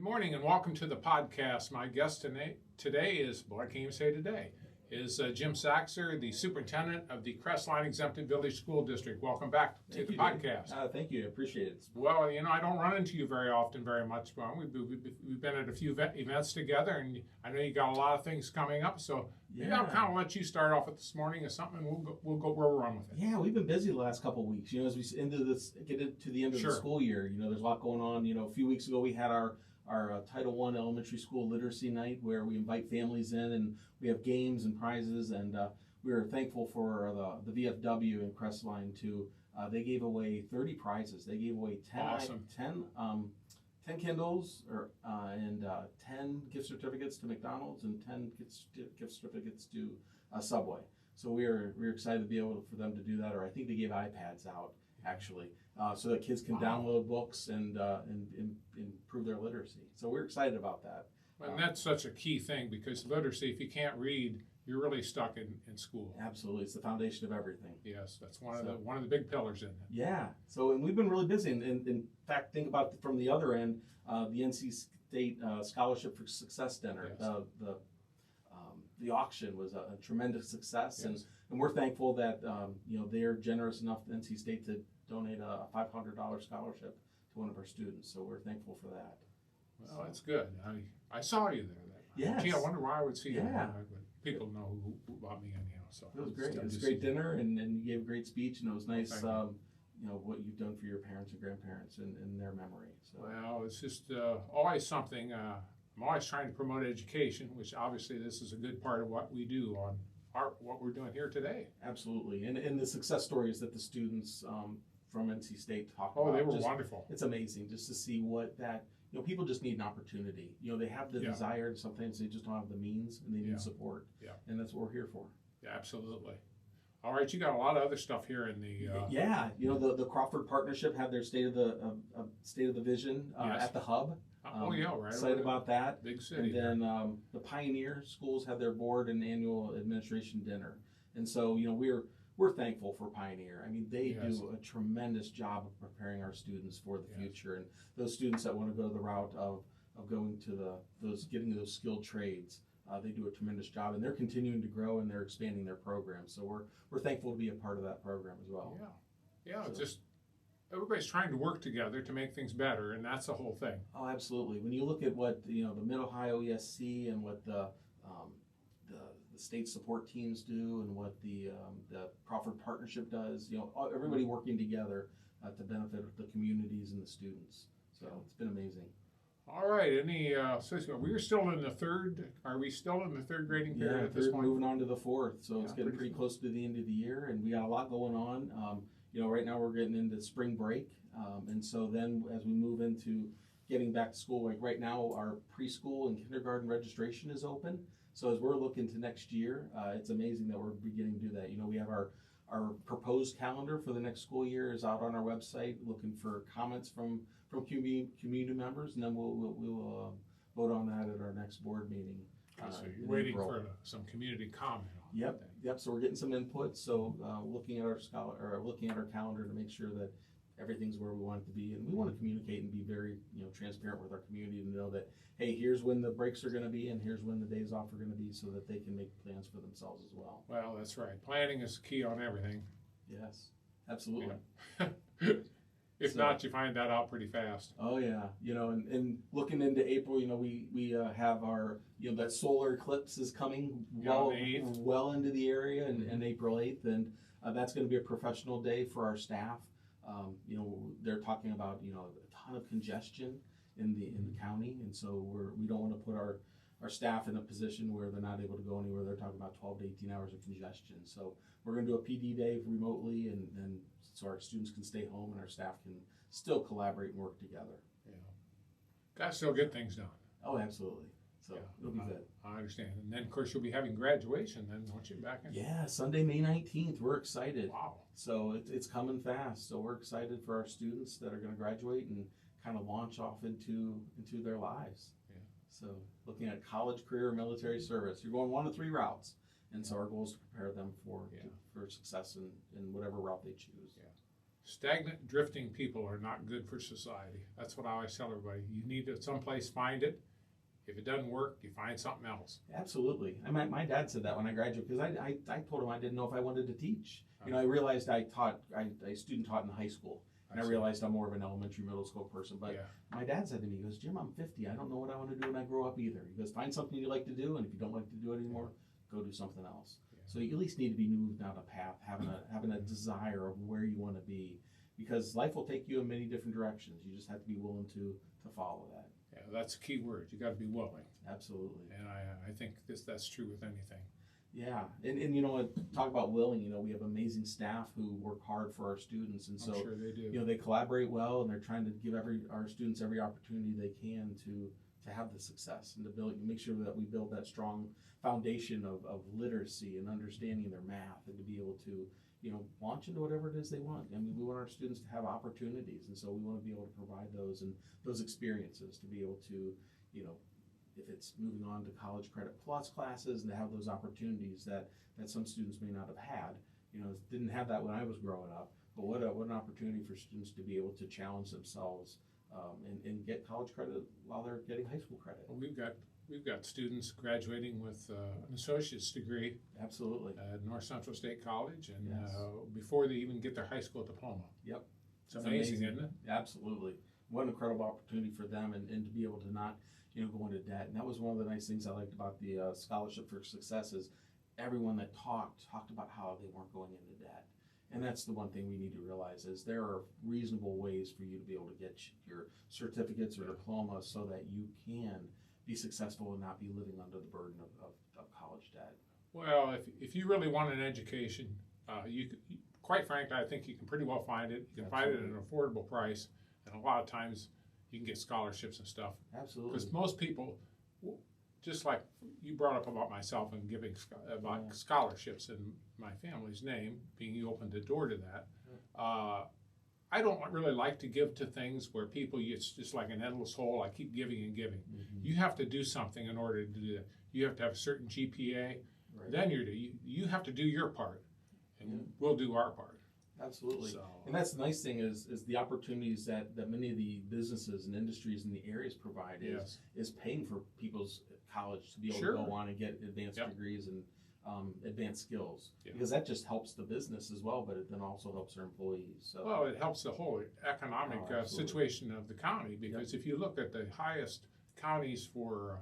morning and welcome to the podcast. My guest today is, boy, I can't even say today, is Jim Saxer, the superintendent of the Crestline Exempted Village School District. Welcome back to the podcast. Thank you. I appreciate it. Well, you know, I don't run into you very often, very much. Well, we've been at a few events together, and I know you got a lot of things coming up. So maybe I'll kind of let you start off with this morning or something, and we'll run with it. Yeah, we've been busy the last couple of weeks. You know, as we get into the end of the school year, you know, there's a lot going on. You know, a few weeks ago we had our Title I Elementary School Literacy Night, where we invite families in and we have games and prizes, and we are thankful for the VFW in Crestline too. They gave away 30 prizes. They gave away 10 Kindles and 10 gift certificates to McDonald's and 10 gift certificates to Subway. So we're excited to be able for them to do that. Or I think they gave iPads out actually, so that kids can download books and improve their literacy. So we're excited about that. And that's such a key thing, because literacy, if you can't read, you're really stuck in school. Absolutely, it's the foundation of everything. Yes, that's one of the big pillars in it. Yeah. So, and we've been really busy. And in fact, think about from the other end, the NC State Scholarship for Success Dinner. Yes. The auction was a tremendous success, yes. and we're thankful that you know, they're generous enough, NC State, to donate a $500 scholarship to one of our students. So we're thankful for that. Well, that's good. I saw you there. Yes. Gee, I wonder why I would see you. Yeah. People know who brought me in, you know. So it was great. It was a great dinner, and you gave a great speech, and it was nice. You know, what you've done for your parents and grandparents in their memory. So. Well, it's just always something. I'm always trying to promote education, which obviously this is a good part of what we do on what we're doing here today. Absolutely, and the success stories that the students from NC State talk about. Oh, they were wonderful. It's amazing just to see what that, you know, people just need an opportunity. You know, they have the desire, and sometimes they just don't have the means, and they need support. Yeah, and that's what we're here for. Yeah, absolutely. All right, you got a lot of other stuff here in the. Yeah, you know, the Crawford Partnership had their State of the Vision at the Hub. Oh yeah, right. Excited about that. Big city. And then the Pioneer schools had their board and annual administration dinner, and so, you know, we're thankful for Pioneer. I mean, they do a tremendous job of preparing our students for the future, and those students that want to go the route of going to getting those skilled trades. They do a tremendous job, and they're continuing to grow, and they're expanding their program. So we're thankful to be a part of that program as well. Yeah. So. Just everybody's trying to work together to make things better, and that's the whole thing. Oh, absolutely. When you look at what, you know, the Mid-Ohio ESC and what the state support teams do, and what the Crawford Partnership does, you know, everybody working together to benefit the communities and the students. So it's been amazing. All right. We're still in the third. Are we still in the third grading period at this point? Moving on to the fourth. So it's getting pretty close to the end of the year, and we got a lot going on. You know, right now we're getting into spring break, and so then as we move into getting back to school, like right now, our preschool and kindergarten registration is open. So as we're looking to next year, it's amazing that we're beginning to do that. You know, we have our proposed calendar for the next school year is out on our website, looking for comments from community members, and then we'll vote on that at our next board meeting. So you're waiting for some community comment on Yep. So we're getting some input. So looking at our calendar to make sure that everything's where we want it to be, and we want to communicate and be very, you know, transparent with our community to know that, hey, here's when the breaks are going to be, and here's when the days off are going to be, so that they can make plans for themselves as well. Well, that's right. Planning is key on everything. Yes, absolutely. Yeah. If not, you find that out pretty fast. Oh yeah, you know, and looking into April, you know, we have our, you know, that solar eclipse is coming well into the area, and April 8th, and that's going to be a professional day for our staff. You know, they're talking about, you know, a ton of congestion in the county, and so we don't want to put our staff in a position where they're not able to go anywhere. They're talking about 12 to 18 hours of congestion. So we're going to do a PD day remotely, and so our students can stay home and our staff can still collaborate and work together. Yeah, got to still get things done. Oh, absolutely. So it'll be good. I understand. And then, of course, you'll be having graduation then, won't you, back in? Yeah, Sunday, May 19th. We're excited. Wow. So it's coming fast. So we're excited for our students that are going to graduate and kind of launch off into their lives. Yeah. So looking at college, career, military service, you're going 1 of 3 routes. And so our goal is to prepare them for success in whatever route they choose. Yeah. Stagnant, drifting people are not good for society. That's what I always tell everybody. You need to someplace find it. If it doesn't work, you find something else. Absolutely. My dad said that when I graduated, because I told him I didn't know if I wanted to teach. You know, I realized I student taught in high school. And I realized I'm more of an elementary, middle school person. But my dad said to me, he goes, Jim, I'm 50. I don't know what I want to do when I grow up either. He goes, find something you like to do, and if you don't like to do it anymore, go do something else. So you at least need to be moved down a path, having a desire of where you want to be, because life will take you in many different directions. You just have to be willing to follow that. Yeah, that's a key word. You got to be willing. Absolutely. And I think that's true with anything. Yeah, and you know, talk about willing. You know, we have amazing staff who work hard for our students, and so I'm sure they do. You know, they collaborate well, and they're trying to give our students every opportunity they can to have the success and to make sure that we build that strong foundation of literacy and understanding their math, and to be able to, you know, launch into whatever it is they want. I mean, we want our students to have opportunities, and so we want to be able to provide those and those experiences to be able to, you know, if it's moving on to college credit plus classes, and to have those opportunities that some students may not have had. You know, didn't have that when I was growing up, but what an opportunity for students to be able to challenge themselves and get college credit while they're getting high school credit. Well, we've got students graduating with an associate's degree. Absolutely. At North Central State College, and Yes. Before they even get their high school diploma. Yep. It's amazing, isn't it? Absolutely. What an incredible opportunity for them, and to be able to not, you know, go into debt. And that was one of the nice things I liked about the Scholarship for Success is everyone that talked about how they weren't going into debt. And that's the one thing we need to realize is there are reasonable ways for you to be able to get your certificates or diplomas so that you can be successful and not be living under the burden of college debt. Well, if you really want an education, quite frankly, I think you can pretty well find it. You can find it at an affordable price, and a lot of times you can get scholarships and stuff. Absolutely. Because most people, just like you brought up about myself and giving about scholarships in my family's name, being open the door to that. I don't really like to give to things where people, it's just like an endless hole. I keep giving and giving. Mm-hmm. You have to do something in order to do that. You have to have a certain GPA. Right. Then you have to do your part, and we'll do our part. Absolutely. So, and that's the nice thing is the opportunities that many of the businesses and industries in the areas provide is paying for people's college to be able to go on and get advanced degrees and advanced skills, because that just helps the business as well, but it then also helps their employees. So. Well, it helps the whole economic situation of the county, because if you look at the highest counties for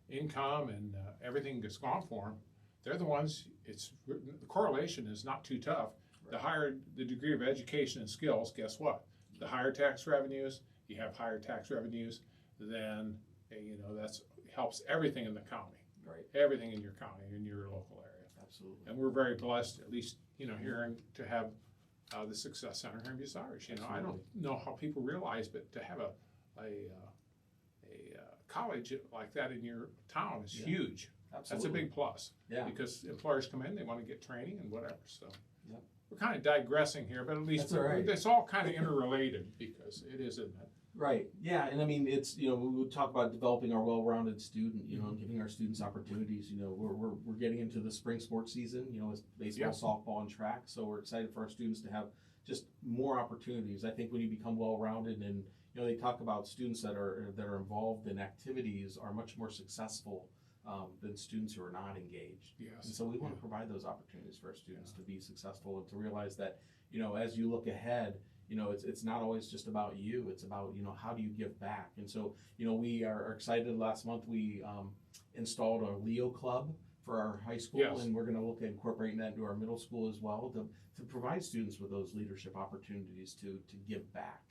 income and everything that's gone for them, they're the ones, the correlation is not too tough. Right. The higher the degree of education and skills, guess what? The higher tax revenues, you have higher tax revenues, then, you know, that's helps everything in the county. Right. Everything in your county, in your local area. Absolutely. And we're very blessed, at least, you know, here to have the Success Center here in Bucyrus. You know, I don't know how people realize, but to have a college like that in your town is huge. Absolutely. That's a big plus. Yeah. Because employers come in, they want to get training and whatever. So we're kind of digressing here, but at least it's all kind of interrelated, because it is, isn't it? Right. Yeah. And I mean, it's, you know, we would talk about developing our well-rounded student, you know, and giving our students opportunities. You know, we're getting into the spring sports season, you know, with baseball, softball, and track. So we're excited for our students to have just more opportunities. I think when you become well-rounded, and, you know, they talk about students that are involved in activities are much more successful than students who are not engaged. Yes. And so we want to provide those opportunities for our students to be successful, and to realize that, you know, as you look ahead, you know, it's not always just about you. It's about, you know, how do you give back? And so, you know, we are excited. Last month we installed a Leo Club for our high school, and we're going to look at incorporating that into our middle school as well, to provide students with those leadership opportunities to give back.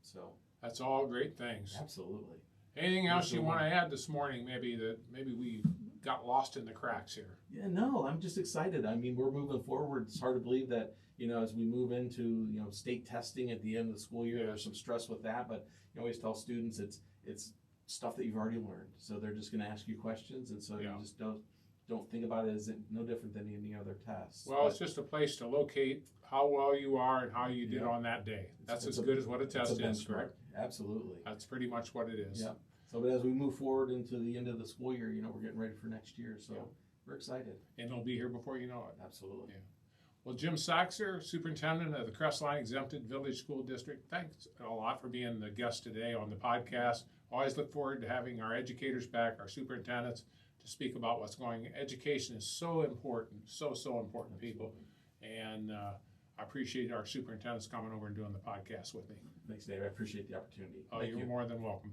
So that's all great things. Absolutely. Anything else you want to add this morning? Maybe we got lost in the cracks here. Yeah, no, I'm just excited. I mean, we're moving forward. It's hard to believe that, you know, as we move into, you know, state testing at the end of the school year, there's some stress with that, but you always tell students it's stuff that you've already learned. So they're just going to ask you questions, and so you just don't think about it as no different than any other test. Well, it's just a place to locate how well you are and how you did on that day. That's as good as what a test is, correct? Absolutely. That's pretty much what it is. Yeah. So, but as we move forward into the end of the school year, you know, we're getting ready for next year. So we're excited. And it'll be here before you know it. Absolutely. Yeah. Well, Jim Saxer, Superintendent of the Crestline Exempted Village School District, thanks a lot for being the guest today on the podcast. Always look forward to having our educators back, our superintendents, to speak about what's going on. Education is so important, so important, people. And I appreciate our superintendents coming over and doing the podcast with me. Thanks, Dave. I appreciate the opportunity. Oh, you're more than welcome.